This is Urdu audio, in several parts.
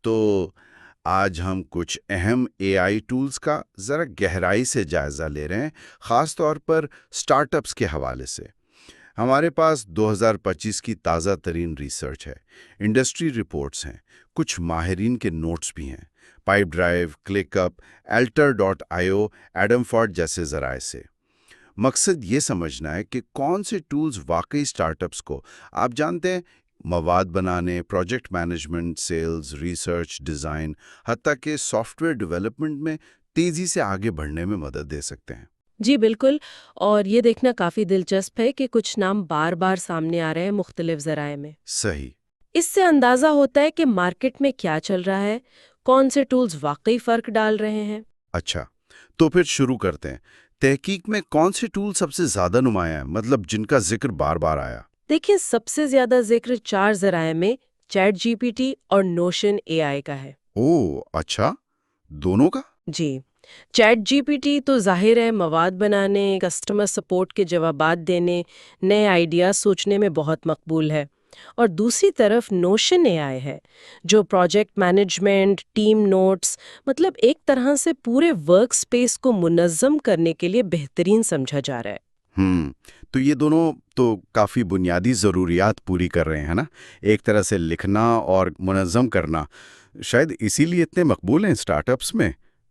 تو آج ہم کچھ اہم اے آئی ٹولز کا ذرا گہرائی سے جائزہ لے رہے ہیں، خاص طور پر سٹارٹ اپس کے حوالے سے۔ ہمارے پاس 2025 کی تازہ ترین ریسرچ ہے، انڈسٹری رپورٹس ہیں، کچھ ماہرین کے نوٹس بھی ہیں، پائپ ڈرائیو، کلک اپ، alter.io، ایڈم فورڈ جیسے ذرائع سے۔ مقصد یہ سمجھنا ہے کہ کون سے ٹولز واقعی سٹارٹ اپس کو، آپ جانتے ہیں، مواد بنانے، project management, sales, research, design, حتیٰ کہ سافٹ ویئر ڈیولپمنٹ میں تیزی سے آگے بڑھنے میں مدد دے سکتے ہیں۔ جی بالکل، اور یہ دیکھنا کافی دلچسپ ہے کہ کچھ نام بار بار سامنے آ رہے ہیں مختلف ذرائع میں۔ صحیح۔ اس سے اندازہ ہوتا ہے کہ مارکیٹ میں کیا چل رہا ہے، کون سے ٹولز واقعی فرق ڈال رہے ہیں۔ اچھا، تو پھر شروع کرتے ہیں۔ تحقیق میں کون سے ٹول سب سے زیادہ نمایاں ہیں، مطلب جن کا ذکر بار بار آیا؟ دیکھیں، سب سے زیادہ ذکر 4 ذرائع میں چیٹ جی پی ٹی اور نوشن اے آئی کا ہے۔ اوہ اچھا، دونوں کا؟ جی، چیٹ جی پی ٹی تو ظاہر ہے مواد بنانے، کسٹمر سپورٹ کے جوابات دینے، نئے آئیڈیاز سوچنے میں بہت مقبول ہے، اور دوسری طرف نوشن اے آئی ہے جو پروجیکٹ مینجمنٹ، ٹیم نوٹس، مطلب ایک طرح سے پورے ورک سپیس کو منظم کرنے کے لیے بہترین سمجھا جا رہا ہے۔ تو یہ دونوں تو کافی بنیادی ضروریات پوری کر رہے ہیں نا، ایک طرح سے لکھنا اور منظم کرنا۔ شاید اسی لیے اتنے مقبول ہیں اسٹارٹ اپس میں،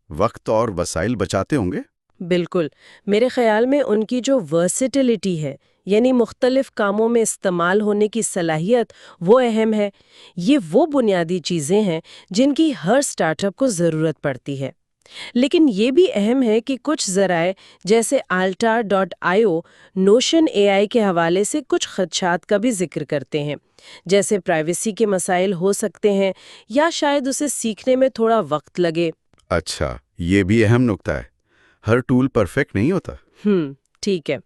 وقت اور وسائل بچاتے ہوں گے۔ بالکل، میرے خیال میں ان کی جو ورسٹیلٹی ہے، یعنی مختلف کاموں میں استعمال ہونے کی صلاحیت، وہ اہم ہے۔ یہ وہ بنیادی چیزیں ہیں جن کی ہر سٹارٹ اپ کو ضرورت پڑتی ہے۔ لیکن یہ بھی اہم ہے کہ کچھ ذرائع جیسے altar.io نوشن اے آئی کے حوالے سے کچھ خدشات کا بھی ذکر کرتے ہیں، جیسے پرائیویسی کے مسائل ہو سکتے ہیں یا شاید اسے سیکھنے میں تھوڑا وقت لگے۔ اچھا، یہ بھی اہم نکتہ ہے، ہر ٹول پرفیکٹ نہیں ہوتا۔ ٹھیک ہے۔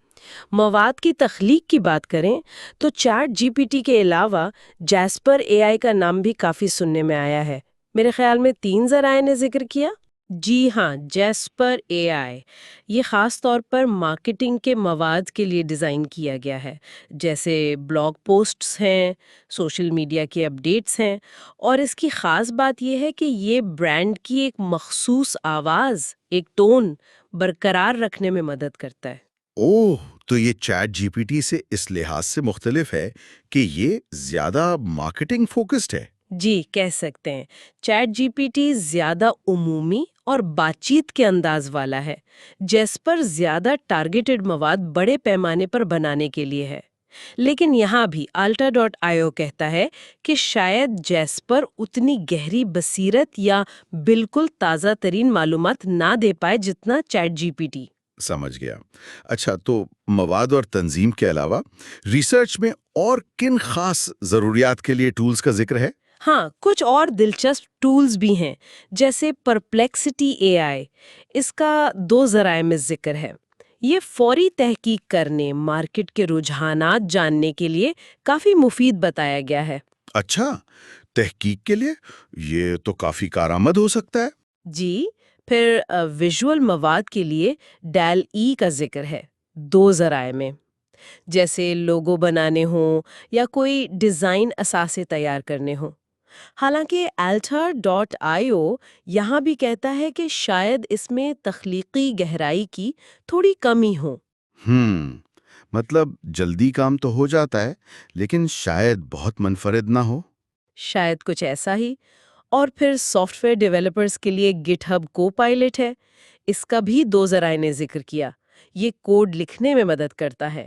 مواد کی تخلیق کی بات کریں تو چیٹ جی پی ٹی کے علاوہ جیسپر اے آئی کا نام بھی کافی سننے میں آیا ہے۔ میرے خیال میں 3 ذرائع نے ذکر کیا۔ جی ہاں، جیسپر اے آئی یہ خاص طور پر مارکیٹنگ کے مواد کے لیے ڈیزائن کیا گیا ہے، جیسے بلاگ پوسٹس ہیں، سوشل میڈیا کے اپڈیٹس ہیں، اور اس کی خاص بات یہ ہے کہ یہ برانڈ کی ایک مخصوص آواز، ایک ٹون برقرار رکھنے میں مدد کرتا ہے۔ اوہ، تو یہ چیٹ جی پی ٹی سے اس لحاظ سے مختلف ہے کہ یہ زیادہ مارکیٹنگ فوکسڈ ہے۔ جی کہہ سکتے ہیں، چیٹ جی پی ٹی زیادہ عمومی اور بات چیت کے انداز والا ہے، جیسپر زیادہ ٹارگیٹڈ مواد بڑے پیمانے پر بنانے کے لیے ہے۔ لیکن یہاں بھی alter.io کہتا ہے کہ شاید جیسپر اتنی گہری بصیرت یا بالکل تازہ ترین معلومات نہ دے پائے جتنا چیٹ جی پی ٹی۔ سمجھ گیا۔ اچھا، تو مواد اور تنظیم کے علاوہ ریسرچ میں اور کن خاص ضروریات کے لیے ٹولز کا ذکر ہے؟ ہاں، کچھ اور دلچسپ ٹولز بھی ہیں، جیسے پرپلیکسٹی اے آئی۔ اس کا 2 ذرائع میں ذکر ہے۔ یہ فوری تحقیق کرنے، مارکیٹ کے رجحانات جاننے کے لیے کافی مفید بتایا گیا ہے۔ اچھا، تحقیق کے لیے یہ تو کافی کارآمد ہو سکتا ہے۔ جی، پھر ویژول مواد کے لیے ڈیل ای کا ذکر ہے 2 ذرائع میں، جیسے لوگو بنانے ہوں یا کوئی ڈیزائن اثاثے تیار کرنے ہوں۔ حالانکہ alter.io یہاں بھی کہتا ہے کہ شاید اس میں تخلیقی گہرائی کی تھوڑی کمی ہو۔ مطلب جلدی کام تو ہو جاتا ہے، لیکن شاید بہت منفرد نہ ہو۔ شاید کچھ ایسا ہی۔ اور پھر سافٹ ویئر ڈیولپرز کے لیے گٹ ہب کو پائلٹ ہے، اس کا بھی 2 ذرائع نے ذکر کیا۔ یہ کوڈ لکھنے میں مدد کرتا ہے۔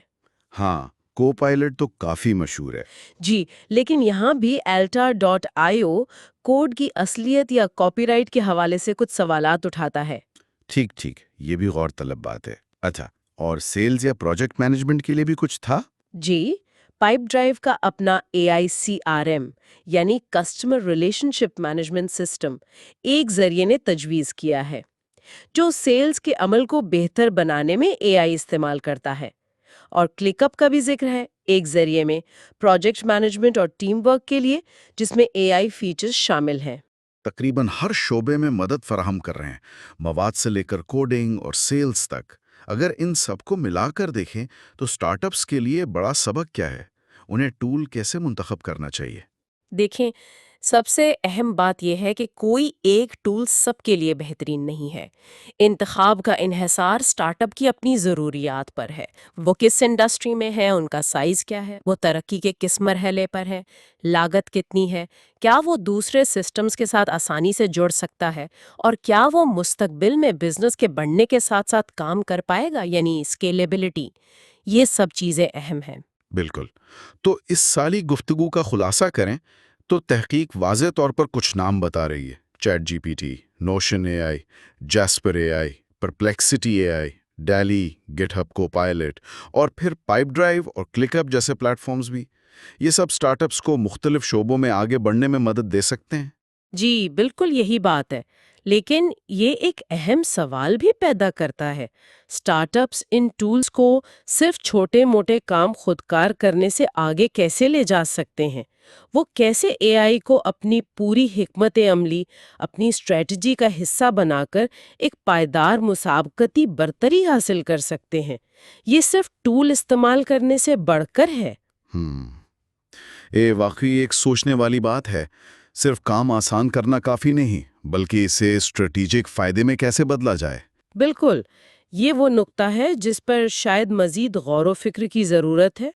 ہاں، کو پائلٹ تو کافی مشہور ہے۔ جی، لیکن یہاں بھی alter.io کوڈ کی اصلیت یا کاپی رائٹ کے حوالے سے کچھ سوالات اٹھاتا ہے۔ ٹھیک ٹھیک، یہ بھی غور طلب بات ہے۔ اچھا، اور سیلز یا پروجیکٹ مینجمنٹ کے لیے بھی کچھ تھا؟ جی، پائپ ڈرائیو کا اپنا AICRM یعنی کسٹمر ریلیشن شپ مینجمنٹ سسٹم ایک ذریعے نے تجویز کیا ہے، جو سیلز کے عمل کو بہتر بنانے میں AI استعمال کرتا ہے۔ اور کلک اپ کا بھی ذکر ہے ایک ذریعے میں پروجیکٹ مینجمنٹ اور ٹیم ورک کے لیے، جس میں AI فیچرز شامل ہیں۔ تقریباً ہر شعبے میں مدد فراہم کر رہے ہیں، مواد سے لے کر کوڈنگ اور سیلز تک۔ اگر ان سب کو ملا کر دیکھیں تو سٹارٹ اپس کے لیے بڑا سبق کیا ہے؟ انہیں ٹول کیسے منتخب کرنا چاہیے؟ دیکھیں، سب سے اہم بات یہ ہے کہ کوئی ایک ٹول سب کے لیے بہترین نہیں ہے۔ انتخاب کا انحصار سٹارٹ اپ کی اپنی ضروریات پر ہے۔ وہ کس انڈسٹری میں ہے، ان کا سائز کیا ہے، وہ ترقی کے کس مرحلے پر ہے، لاگت کتنی ہے، کیا وہ دوسرے سسٹمز کے ساتھ آسانی سے جڑ سکتا ہے، اور کیا وہ مستقبل میں بزنس کے بڑھنے کے ساتھ ساتھ کام کر پائے گا، یعنی اسکیلیبلٹی۔ یہ سب چیزیں اہم ہیں۔ بالکل۔ تو اس سالی گفتگو کا خلاصہ کریں تو تحقیق واضح طور پر کچھ نام بتا رہی ہے: chat G P T, Notion A I, Jasper A I, Perplexity A I, Dall-E, GitHub Copilot, اور پھر پائپ ڈرائیو اور کلک اپ جیسے پلیٹ فارمز بھی۔ یہ سب سٹارٹ اپس کو مختلف شعبوں میں آگے بڑھنے میں مدد دے سکتے ہیں۔ جی بالکل یہی بات ہے، لیکن یہ ایک اہم سوال بھی پیدا کرتا ہے۔ اسٹارٹ اپس ان ٹولز کو صرف چھوٹے موٹے کام خودکار کرنے سے آگے کیسے لے جا سکتے ہیں؟ وہ کیسے اے آئی کو اپنی پوری حکمت عملی، اپنی اسٹریٹجی کا حصہ بنا کر ایک پائیدار مسابقتی برتری حاصل کر سکتے ہیں؟ یہ صرف ٹول استعمال کرنے سے بڑھ کر ہے۔ ہم یہ واقعی ایک سوچنے والی بات ہے۔ صرف کام آسان کرنا کافی نہیں، بلکہ اسے اسٹریٹجک فائدے میں کیسے بدلا جائے۔ بالکل، یہ وہ نقطہ ہے جس پر شاید مزید غور و فکر کی ضرورت ہے۔